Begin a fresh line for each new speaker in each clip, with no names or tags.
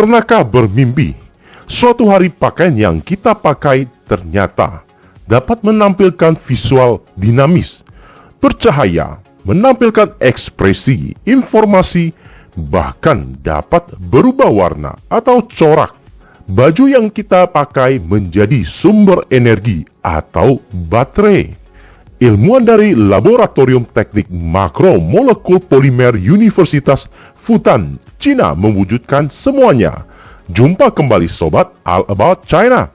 Pernahkah bermimpi suatu hari pakaian yang kita pakai ternyata dapat menampilkan visual dinamis, bercahaya, menampilkan ekspresi, informasi, bahkan dapat berubah warna atau corak? Baju yang kita pakai menjadi sumber energi atau baterai. Ilmuwan dari Laboratorium Teknik Makro Molekul Polimer Universitas Fudan, Cina mewujudkan semuanya. Jumpa kembali Sobat All About China.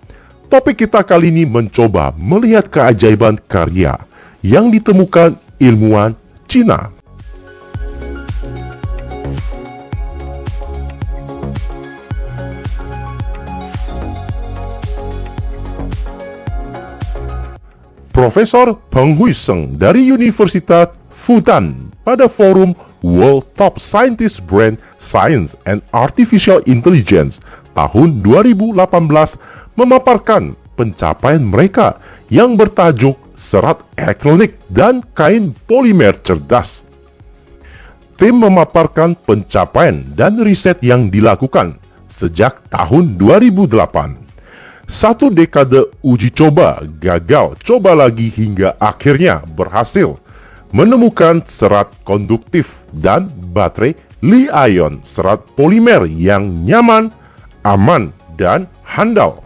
Topik kita kali ini mencoba melihat keajaiban karya yang ditemukan ilmuwan Cina. Profesor Peng Huiseng dari Universitas Fudan pada forum World Top Scientist Brand Science and Artificial Intelligence tahun 2018 memaparkan pencapaian mereka yang bertajuk serat elektronik dan kain polimer cerdas. Tim memaparkan pencapaian dan riset yang dilakukan sejak tahun 2008. Satu dekade uji coba, gagal coba lagi hingga akhirnya berhasil menemukan serat konduktif dan baterai Li-ion, serat polimer yang nyaman, aman, dan handal.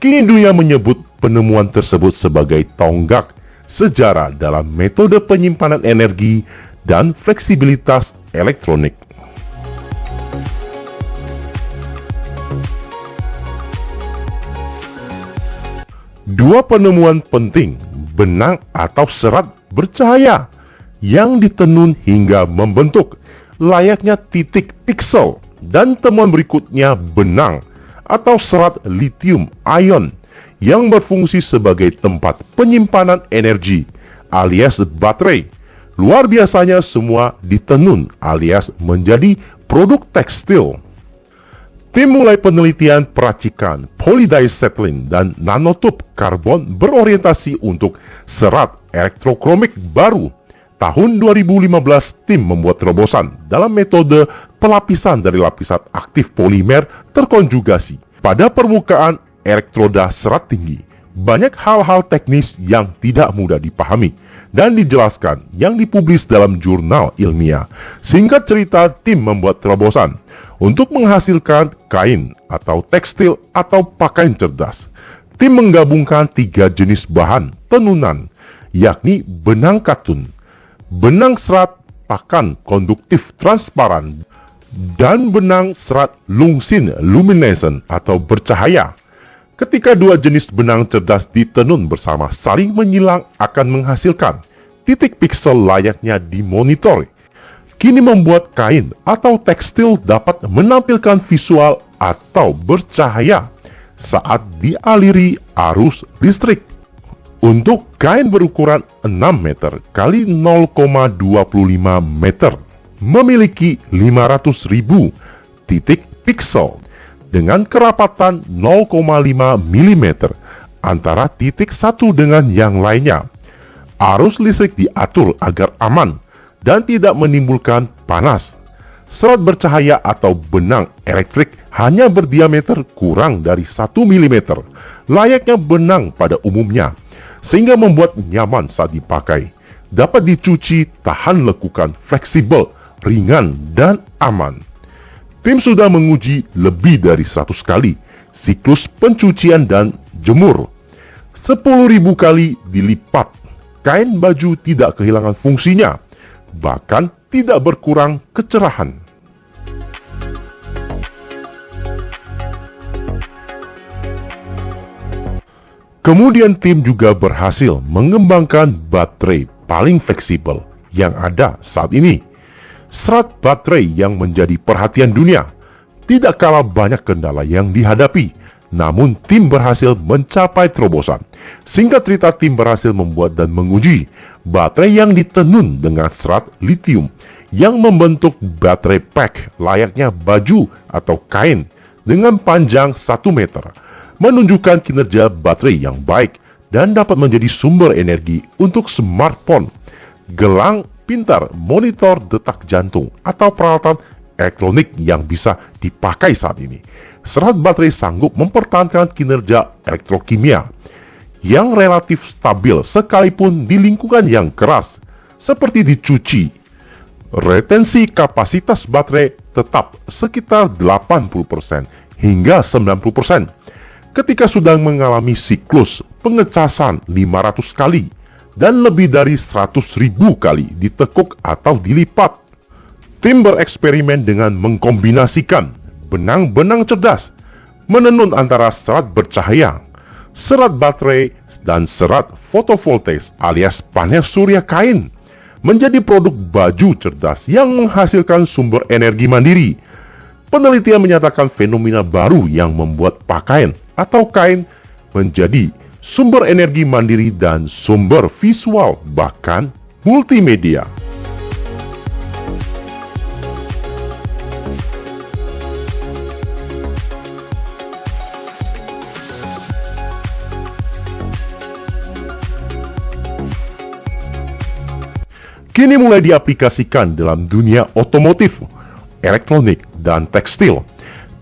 Kini dunia menyebut penemuan tersebut sebagai tonggak sejarah dalam metode penyimpanan energi dan fleksibilitas elektronik. Dua penemuan penting, benang atau serat bercahaya yang ditenun hingga membentuk layaknya titik piksel, dan temuan berikutnya benang atau serat lithium ion yang berfungsi sebagai tempat penyimpanan energi alias baterai. Luar biasanya semua ditenun alias menjadi produk tekstil. Tim mulai penelitian peracikan polydicetylene dan nanotube karbon berorientasi untuk serat elektrokromik baru. Tahun 2015 tim membuat terobosan dalam metode pelapisan dari lapisan aktif polimer terkonjugasi pada permukaan elektroda serat tinggi. Banyak hal-hal teknis yang tidak mudah dipahami dan dijelaskan yang dipublis dalam jurnal ilmiah. Singkat cerita, tim membuat terobosan untuk menghasilkan kain atau tekstil atau pakaian cerdas. Tim menggabungkan 3 jenis bahan tenunan, yakni benang katun, benang serat pakan konduktif transparan, dan benang serat lungsin luminescent atau bercahaya. Ketika dua jenis benang cerdas ditenun bersama saling menyilang akan menghasilkan titik piksel layaknya di monitor. Kini membuat kain atau tekstil dapat menampilkan visual atau bercahaya saat dialiri arus listrik. Untuk kain berukuran 6 meter x 0,25 meter memiliki 500.000 titik piksel dengan kerapatan 0,5 mm antara titik satu dengan yang lainnya. Arus listrik diatur agar aman dan tidak menimbulkan panas. Serat bercahaya atau benang elektrik hanya berdiameter kurang dari 1 mm, layaknya benang pada umumnya, sehingga membuat nyaman saat dipakai. Dapat dicuci, tahan lekukan, fleksibel, ringan, dan aman. Tim sudah menguji lebih dari 100 kali siklus pencucian dan jemur. 10.000 kali dilipat. Kain baju tidak kehilangan fungsinya, bahkan tidak berkurang kecerahan. Kemudian tim juga berhasil mengembangkan baterai paling fleksibel yang ada saat ini. Serat baterai yang menjadi perhatian dunia. Tidak kalah banyak kendala yang dihadapi, namun tim berhasil mencapai terobosan. Singkat cerita, tim berhasil membuat dan menguji baterai yang ditenun dengan serat lithium yang membentuk baterai pack layaknya baju atau kain dengan panjang 1 meter, menunjukkan kinerja baterai yang baik dan dapat menjadi sumber energi untuk smartphone, gelang pintar, monitor detak jantung, atau peralatan elektronik yang bisa dipakai saat ini. Serat baterai sanggup mempertahankan kinerja elektrokimia yang relatif stabil sekalipun di lingkungan yang keras, seperti dicuci. Retensi kapasitas baterai tetap sekitar 80% hingga 90% ketika sedang mengalami siklus pengecasan 500 kali dan lebih dari 100.000 kali ditekuk atau dilipat. Tim bereksperimen dengan mengkombinasikan benang-benang cerdas menenun antara serat bercahaya, serat baterai, dan serat fotovoltaik alias panel surya kain menjadi produk baju cerdas yang menghasilkan sumber energi mandiri. Penelitian menyatakan fenomena baru yang membuat pakaian atau kain menjadi sumber energi mandiri dan sumber visual, bahkan multimedia. Kini mulai diaplikasikan dalam dunia otomotif, elektronik, dan tekstil.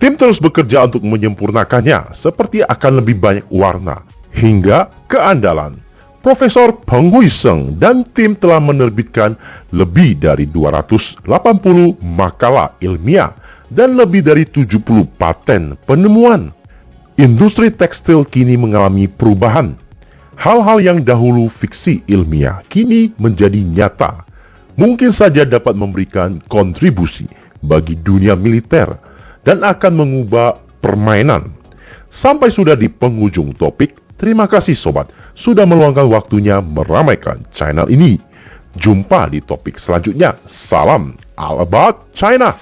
Tim terus bekerja untuk menyempurnakannya, seperti akan lebih banyak warna, hingga keandalan. Profesor Peng Huiseng dan tim telah menerbitkan lebih dari 280 makalah ilmiah dan lebih dari 70 paten penemuan. Industri tekstil kini mengalami perubahan. Hal-hal yang dahulu fiksi ilmiah kini menjadi nyata. Mungkin saja dapat memberikan kontribusi bagi dunia militer dan akan mengubah permainan. Sampai sudah di penghujung topik. Terima kasih sobat sudah meluangkan waktunya meramaikan channel ini. Jumpa di topik selanjutnya. Salam all about China.